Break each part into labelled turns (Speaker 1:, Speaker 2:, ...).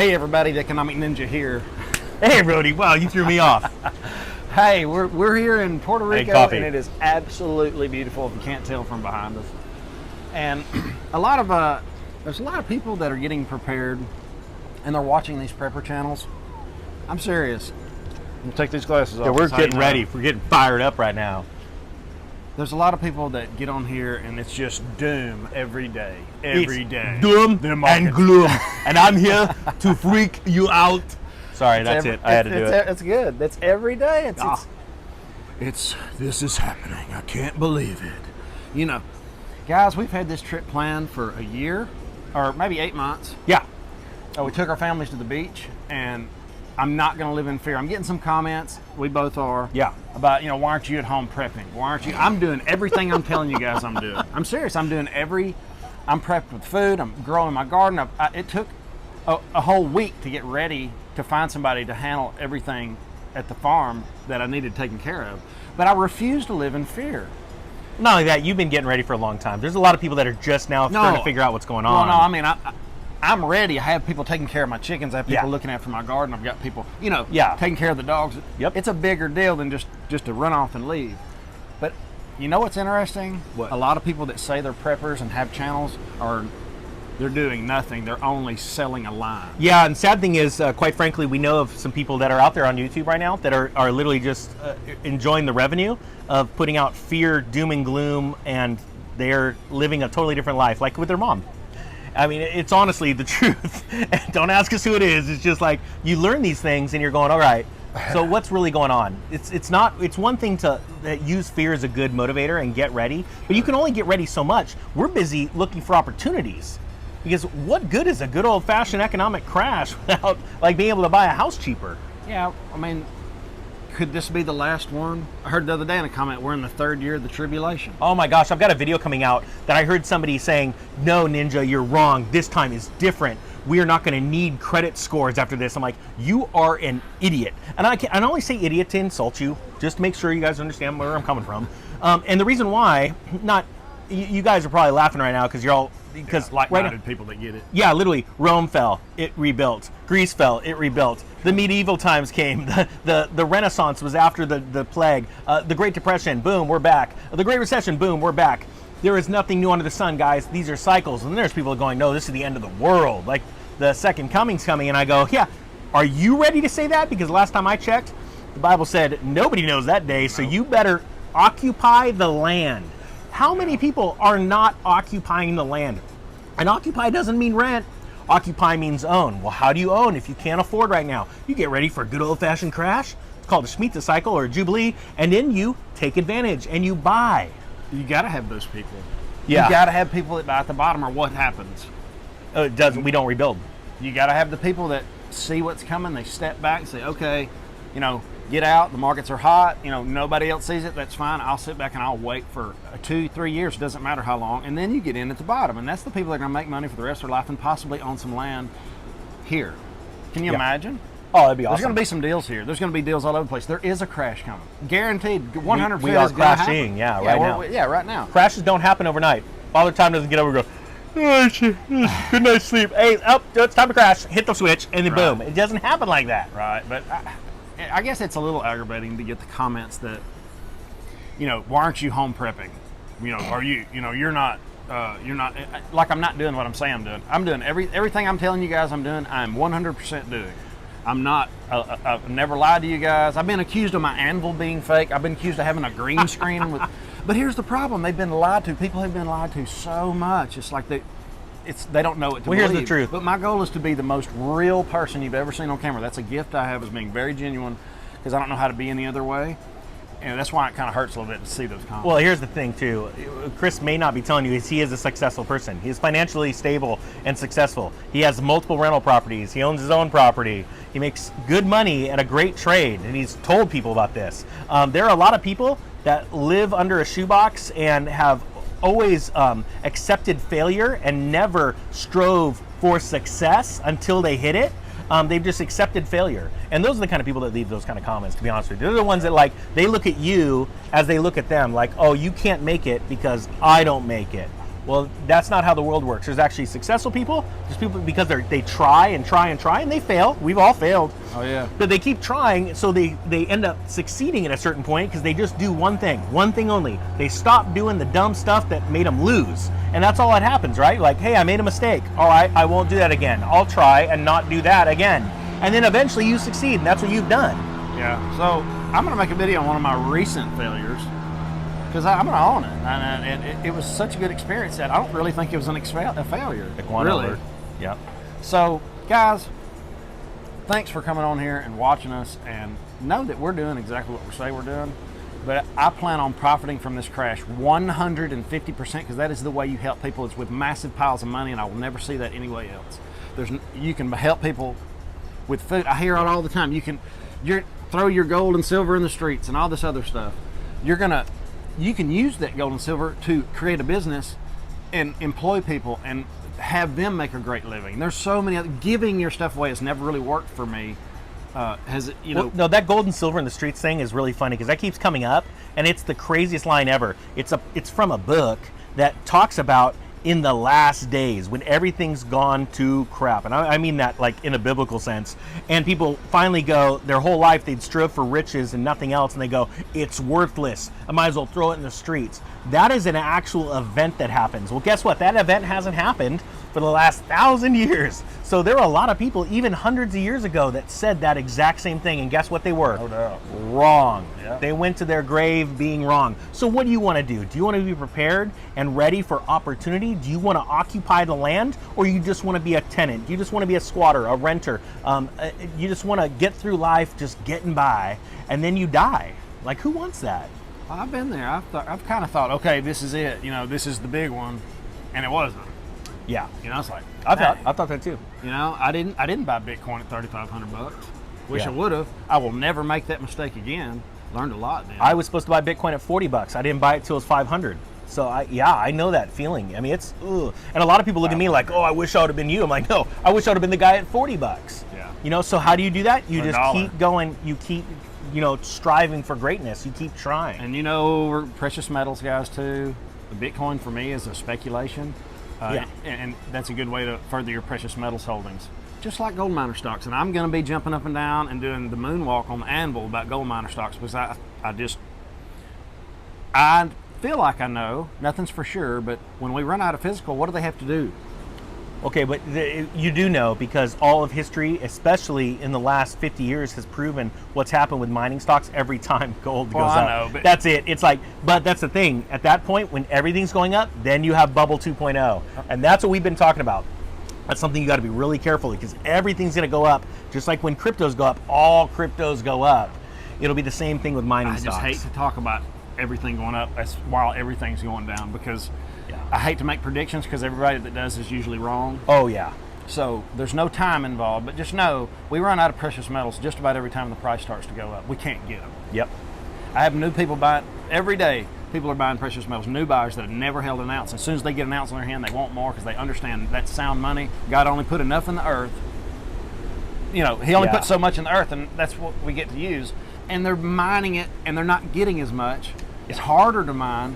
Speaker 1: Hey everybody, the Economic Ninja here.
Speaker 2: Hey Brody, wow, you threw me off.
Speaker 1: Hey, we're here in Puerto Rico,
Speaker 2: coffee.
Speaker 1: and it is absolutely beautiful if you can't tell from behind us. And there's a lot of people that are getting prepared, and they're watching these prepper channels. I'm serious. I'm gonna take these glasses off.
Speaker 2: Yeah, we're getting ready. We're getting fired up right now.
Speaker 1: There's a lot of people that get on here, and it's just doom every day. Every day.
Speaker 2: Doom and gloom. And I'm here to freak you out. Sorry, that's it. I had to do it.
Speaker 1: It's good. That's every day.
Speaker 3: This is happening. I can't believe it.
Speaker 1: You know, guys, we've had this trip planned for a year, or maybe 8 months.
Speaker 2: Yeah.
Speaker 1: We took our families to the beach, and I'm not going to live in fear. I'm getting some comments. We both are.
Speaker 2: Yeah.
Speaker 1: About, why aren't you at home prepping? Why aren't you? I'm doing everything I'm telling you guys I'm doing. I'm serious. I'm prepped with food. I'm growing my garden. It took a whole week to get ready to find somebody to handle everything at the farm that I needed taken care of. But I refuse to live in fear.
Speaker 2: Not only that, you've been getting ready for a long time. There's a lot of people that are just now starting to figure out what's going on.
Speaker 1: Well, no, I mean, I'm ready. I have people taking care of my chickens. I have people looking after my garden. I've got people, taking care of the dogs.
Speaker 2: Yep.
Speaker 1: It's a bigger deal than just to run off and leave. But you know what's interesting?
Speaker 2: What?
Speaker 1: A lot of people that say they're preppers and have channels they're doing nothing. They're only selling a line.
Speaker 2: Yeah, and sad thing is, quite frankly, we know of some people that are out there on YouTube right now that are literally just enjoying the revenue of putting out fear, doom and gloom, and they're living a totally different life, like with their mom. I mean, it's honestly the truth. And don't ask us who it is. It's just like you learn these things and you're going, all right, so what's really going on? It's one thing to use fear as a good motivator and get ready, but you can only get ready so much. We're busy looking for opportunities. Because what good is a good old-fashioned economic crash without being able to buy a house cheaper?
Speaker 1: Yeah, I mean, could this be the last one? I heard the other day in a comment, we're in the third year of the tribulation.
Speaker 2: Oh my gosh, I've got a video coming out that I heard somebody saying, no, Ninja, you're wrong. This time is different. We are not going to need credit scores after this. I'm like, you are an idiot. And I only say idiot to insult you, just to make sure you guys understand where I'm coming from. And the reason why, you guys are probably laughing right now because you're all,
Speaker 1: like-minded people that get it.
Speaker 2: Yeah, literally, Rome fell, it rebuilt. Greece fell, it rebuilt. The medieval times came. The Renaissance was after the plague. The Great Depression, boom, we're back. The Great Recession, boom, we're back. There is nothing new under the sun, guys. These are cycles. And there's people going, no, this is the end of the world. Like the second coming's coming. And I go, yeah, are you ready to say that? Because last time I checked, the Bible said nobody knows that day. So you better occupy the land. How many people are not occupying the land? And occupy doesn't mean rent. Occupy means own. Well, how do you own if you can't afford right now? You get ready for a good old-fashioned crash. It's called a Shemitah cycle or a Jubilee. And then you take advantage and you buy.
Speaker 1: You got to have those people.
Speaker 2: Yeah.
Speaker 1: You got to have people that buy at the bottom, or what happens?
Speaker 2: We don't rebuild.
Speaker 1: You got to have the people that see what's coming. They step back and say, okay, get out. The markets are hot. Nobody else sees it. That's fine. I'll sit back and I'll wait for 2-3 years. It doesn't matter how long. And then you get in at the bottom. And that's the people that are going to make money for the rest of their life and possibly own some land here. Can you imagine?
Speaker 2: Oh, that'd be awesome.
Speaker 1: There's going to be some deals here. There's going to be deals all over the place. There is a crash coming. Guaranteed. 100%.
Speaker 2: We are crashing. Yeah, right now.
Speaker 1: Yeah, right now.
Speaker 2: Crashes don't happen overnight. Father Time doesn't get over and go, oh, shit. Good night's sleep. Hey, it's time to crash. Hit the switch, and then boom. It doesn't happen like that.
Speaker 1: Right, but I guess it's a little aggravating to get the comments that, why aren't you home prepping? Are you, you're not, like I'm not doing what I'm saying I'm doing. I'm doing everything I'm telling you guys I'm doing, I'm 100% doing. I'm not, I've never lied to you guys. I've been accused of my anvil being fake. I've been accused of having a green screen but here's the problem. They've been lied to. People have been lied to so much. It's like they don't know what to believe.
Speaker 2: Here's the truth.
Speaker 1: But my goal is to be the most real person you've ever seen on camera. That's a gift I have, is being very genuine, because I don't know how to be any other way. And that's why it kind of hurts a little bit to see those comments.
Speaker 2: Well, here's the thing, too. Chris may not be telling you he is a successful person. He's financially stable and successful. He has multiple rental properties. He owns his own property. He makes good money at a great trade, and he's told people about this. There are a lot of people that live under a shoebox and have always accepted failure and never strove for success until they hit it. They've just accepted failure. And those are the kind of people that leave those kind of comments, to be honest with you. They're the ones that they look at you as they look at them, like, oh, you can't make it because I don't make it. Well, that's not how the world works. There's actually successful people. There's people because they try and try and try and they fail. We've all failed.
Speaker 1: Oh yeah.
Speaker 2: But they keep trying, so they end up succeeding at a certain point because they just do one thing only. They stop doing the dumb stuff that made them lose. And that's all that happens, right? Like, hey, I made a mistake. All right, I won't do that again. I'll try and not do that again. And then eventually you succeed, and that's what you've done.
Speaker 1: Yeah. So I'm going to make a video on one of my recent failures because I'm going to own it. And it was such a good experience that I don't really think it was a failure. Really.
Speaker 2: Yeah.
Speaker 1: So, guys, thanks for coming on here and watching us, and know that we're doing exactly what we say we're doing. But I plan on profiting from this crash 150% because that is the way you help people. It's with massive piles of money, and I will never see that anyway else. You can help people with food. I hear it all the time. You can throw your gold and silver in the streets and all this other stuff. You can use that gold and silver to create a business and employ people and have them make a great living. There's so many giving your stuff away has never really worked for me.
Speaker 2: No, that gold and silver in the streets thing is really funny because that keeps coming up, and it's the craziest line ever. It's from a book that talks about in the last days when everything's gone to crap, and I mean that like in a biblical sense, and people finally go, their whole life they'd strive for riches and nothing else, and they go, it's worthless, I might as well throw it in the streets. That is an actual event that happens. Well, guess what? That event hasn't happened for the last 1,000 years. So there are a lot of people, even hundreds of years ago, that said that exact same thing, and guess what they were?
Speaker 1: No doubt.
Speaker 2: Wrong.
Speaker 1: Yeah.
Speaker 2: They went to their grave being wrong. So what do you want to do? Do you want to be prepared and ready for opportunity? Do you want to occupy the land, or you just want to be a tenant? You just want to be a squatter, a renter? You just want to get through life just getting by, and then you die. Like, who wants that?
Speaker 1: I've been there. I've kind of thought, okay, this is it. This is the big one, and it wasn't.
Speaker 2: Yeah.
Speaker 1: It's like
Speaker 2: I thought that too.
Speaker 1: I didn't buy Bitcoin at $3,500. Wish I
Speaker 2: Yeah.
Speaker 1: would have. I will never make that mistake again. Learned a lot then.
Speaker 2: I was supposed to buy Bitcoin at $40. I didn't buy it till it was 500. So I know that feeling. I mean, it's ugh. And a lot of people look at me like, oh, I wish I would have been you. I'm like, no, I wish I would have been the guy at $40.
Speaker 1: Yeah.
Speaker 2: So how do you do that? You just
Speaker 1: $1.
Speaker 2: keep going. You keep, striving for greatness. You keep trying.
Speaker 1: And we're precious metals guys too. The Bitcoin for me is a speculation.
Speaker 2: Yeah.
Speaker 1: And that's a good way to further your precious metals holdings. Just like gold miner stocks. And I'm going to be jumping up and down and doing the moonwalk on the anvil about gold miner stocks because I feel like I know, nothing's for sure, but when we run out of physical, what do they have to do?
Speaker 2: Okay, but you do know because all of history, especially in the last 50 years, has proven what's happened with mining stocks every time gold goes up.
Speaker 1: I know, but
Speaker 2: that's it. It's like, but that's the thing. At that point, when everything's going up, then you have bubble 2.0. And that's what we've been talking about. That's something you got to be really careful because everything's going to go up. Just like when cryptos go up, all cryptos go up. It'll be the same thing with mining stocks.
Speaker 1: I just hate to talk about everything going up while everything's going down because I hate to make predictions because everybody that does is usually wrong.
Speaker 2: Oh, yeah.
Speaker 1: So there's no time involved, but just know we run out of precious metals just about every time the price starts to go up. We can't get them.
Speaker 2: Yep.
Speaker 1: I have new people buying every day. People are buying precious metals, new buyers that have never held an ounce. As soon as they get an ounce in their hand, they want more because they understand that's sound money. God only put enough in the earth. He only put so much in the earth, and that's what we get to use. And they're mining it, and they're not getting as much. It's harder to mine.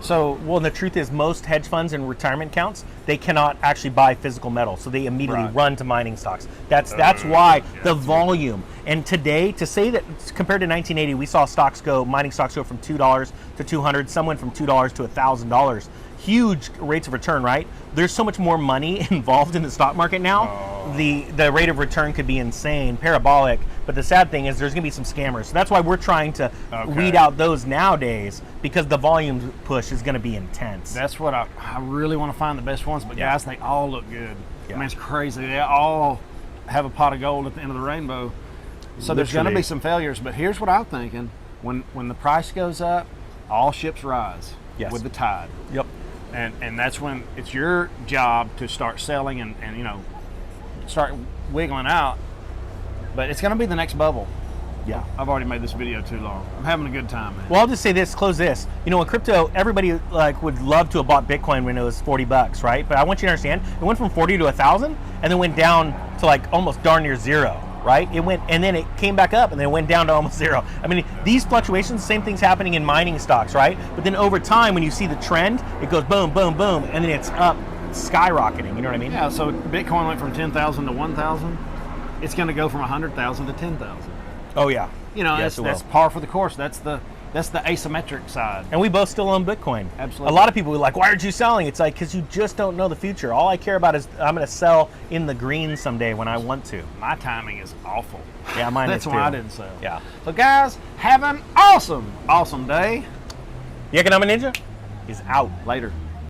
Speaker 1: So,
Speaker 2: well, the truth is most hedge funds and retirement accounts, they cannot actually buy physical metal. So they immediately run to mining stocks. That's why the volume. And today, to say that compared to 1980, we saw mining stocks go from $2 to $200. Some went from $2 to $1,000. Huge rates of return, right? There's so much more money involved in the stock market now. The rate of return could be insane, parabolic. But the sad thing is there's going to be some scammers. So that's why we're trying to weed out those nowadays because the volume push is going to be intense.
Speaker 1: That's what I really want to find the best ones. But guys, they all look good.
Speaker 2: Yeah.
Speaker 1: I mean, it's crazy. They all have a pot of gold at the end of the rainbow. So there's going to be some failures. But here's what I'm thinking. When the price goes up, all ships rise with the tide.
Speaker 2: Yep.
Speaker 1: And that's when it's your job to start selling and start wiggling out. But it's going to be the next bubble.
Speaker 2: Yeah.
Speaker 1: I've already made this video too long. I'm having a good time, man.
Speaker 2: Well, I'll just say this, close this. In crypto, everybody would love to have bought Bitcoin when it was $40, right? But I want you to understand, it went from 40 to 1,000 and then went down to almost darn near zero, right? It went, and then it came back up, and then it went down to almost zero. I mean, these fluctuations, same thing's happening in mining stocks, right? But then over time, when you see the trend, it goes boom, boom, boom, and then it's up, skyrocketing. You know what I mean?
Speaker 1: Yeah. So Bitcoin went from 10,000 to 1,000. It's going to go from 100,000 to 10,000.
Speaker 2: Oh yeah.
Speaker 1: You know,
Speaker 2: Yes,
Speaker 1: that's
Speaker 2: it will.
Speaker 1: par for the course. That's the asymmetric side.
Speaker 2: And we both still own Bitcoin.
Speaker 1: Absolutely.
Speaker 2: A lot of people are like, why aren't you selling? It's like, because you just don't know the future. All I care about is I'm going to sell in the green someday when I want to.
Speaker 1: My timing is awful.
Speaker 2: Yeah, mine
Speaker 1: That's
Speaker 2: is
Speaker 1: why I
Speaker 2: too.
Speaker 1: didn't sell.
Speaker 2: Yeah.
Speaker 1: So guys, have an awesome day.
Speaker 2: The Economic Ninja is out.
Speaker 1: Later.